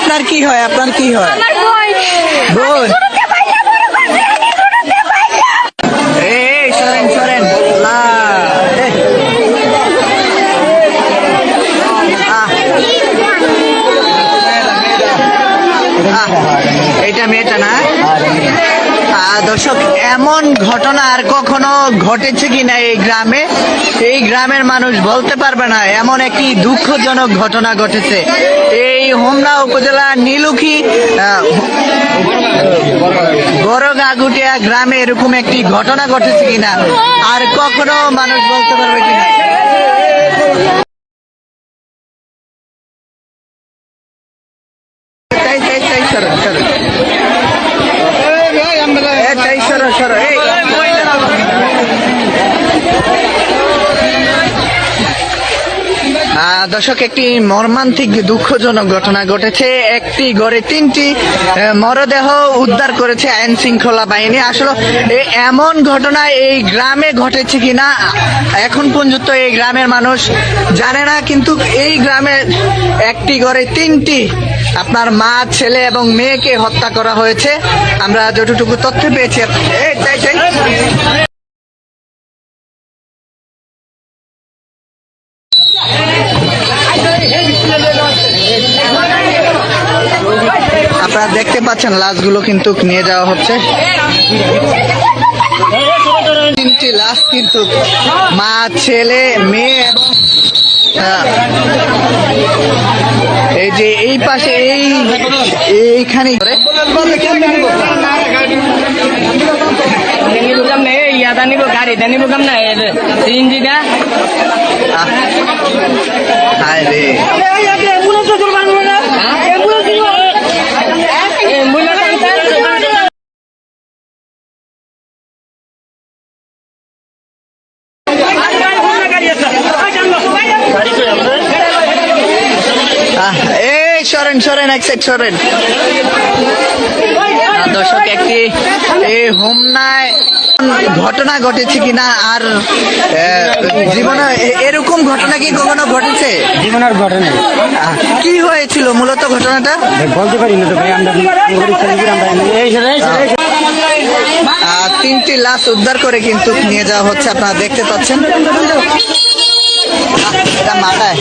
আপনার কি হয়? আপনার কি হয়? বোন। এই সরেন সরেন। এটা মেয়েটা না? দর্শক, এমন ঘটনা আর কখনো ঘটেছে কিনা এই গ্রামের মানুষ বলতে পারবে না। এমন একটি দুঃখজনক ঘটনা ঘটেছে এই হোমনা উপজেলা নীলুখী বড়গাগুটিয়া গ্রামে। এরকম একটি ঘটনা ঘটেছে কিনা আর কখনো মানুষ বলতে পারবে কিনা। দর্শক, একটি মর্মান্তিক দুঃখজনক ঘটনা ঘটেছে। একটি ঘরে 3টি মরদেহ উদ্ধার করেছে আইন শৃঙ্খলা বাহিনী। আসলে এমন ঘটনা এই গ্রামে ঘটেছে কিনা এখন পর্যন্ত এই গ্রামের মানুষ জানে না, কিন্তু এই গ্রামে একটি ঘরে 3টি আপনার মা, ছেলে এবং মেয়েকে হত্যা করা হয়েছে। আমরা যতটুকু তথ্য পেয়েছি। আপনারা দেখতে পাচ্ছেন লাশগুলো কিন্তু নিয়ে যাওয়া হচ্ছে। 3টি লাশ কিন্তু মা, ছেলে, মেয়ে এবং এই যে এই পাশে এইখানে সরেন এক সাইড সরেন। দর্শক, একটি হোমনায় ঘটনা ঘটেছে কিনা আর জীবনে এরকম ঘটনা কি কখনো ঘটেছে? জীবনের ঘটনা কি হয়েছিল মূলত ঘটনাটা বলতে পারি না তো ভাই। আমরা 3টি লাশ উদ্ধার করে কিন্তু নিয়ে যাওয়া হচ্ছে। আপনারা দেখতে পাচ্ছেন এটা মাথায়।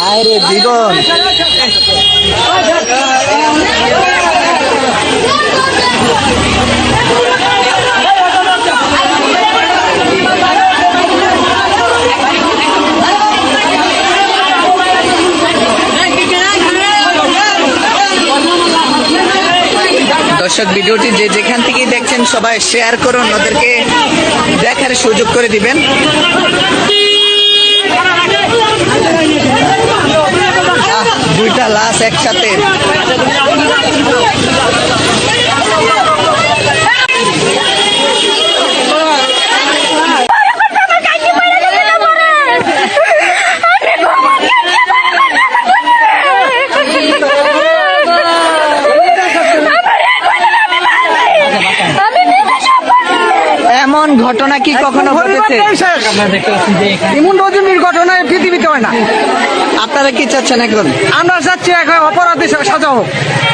আরে জীবন, দর্শক, ভিডিওটি যেখান থেকে দেখছেন সবাই শেয়ার করুন, ওদেরকে দেখার সুযোগ করে দিবেন। দুইটা লাশ একসাথে। এমন ঘটনা কি কখনো ঘটেছে? এমন রজনীর ঘটনা পৃথিবীতে হয় না। আপনারা কি চাচ্ছেন এখন? আমরা চাচ্ছি এখন অপরাধী সাজা হোক।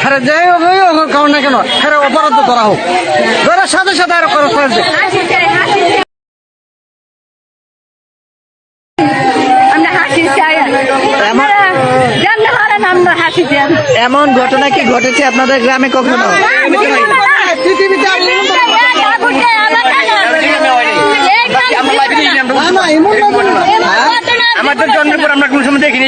হ্যাঁ, যাই হোক কারণ না কেন, হ্যাঁ অপরাধ ধরা হোক, ধরার সাথে সাথে আর এমন ঘটনা কি ঘটেছে আপনাদের গ্রামে কখনো? পৃথিবীতে আমাদের জন্মের পর আমরা কোন সময় দেখিনি।